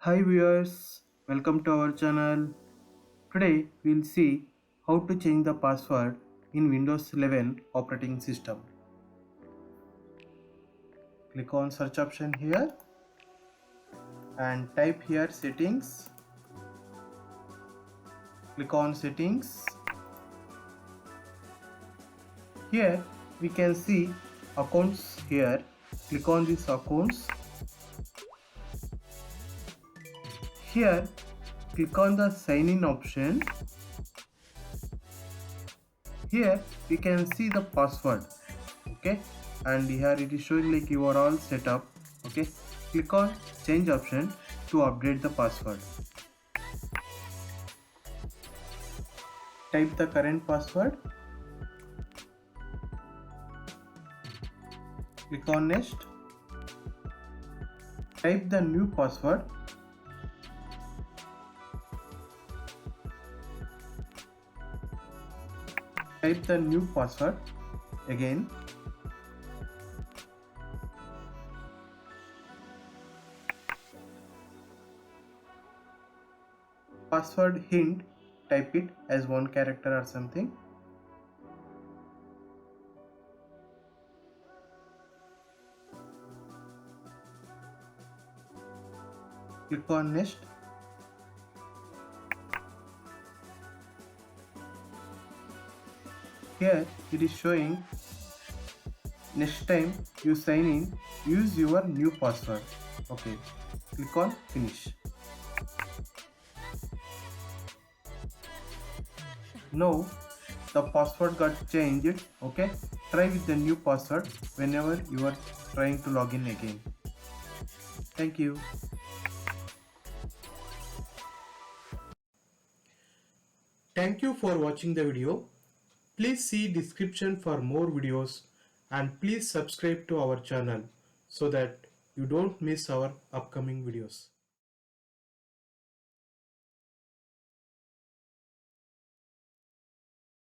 Hi viewers, welcome to our channel. Today we'll see how to change the password in Windows 11 operating system. Click on search option here and type here settings. Click on settings. Here we can see accounts here. Click on this accounts. Here click on the sign in option. Here we can see the password, okay, and here it is showing like you are all set up. Okay, click on change option to update the password. Type the current password. Click on next. Type the new password. Type the new password again. Password hint, type it as one character or something. Click on next. Here it is showing next time you sign in, use your new password. Okay, click on finish. Now the password got changed. Okay, try with the new password whenever you are trying to log in again. Thank you. Thank you for watching the video. Please see description for more videos and please subscribe to our channel so that you don't miss our upcoming videos.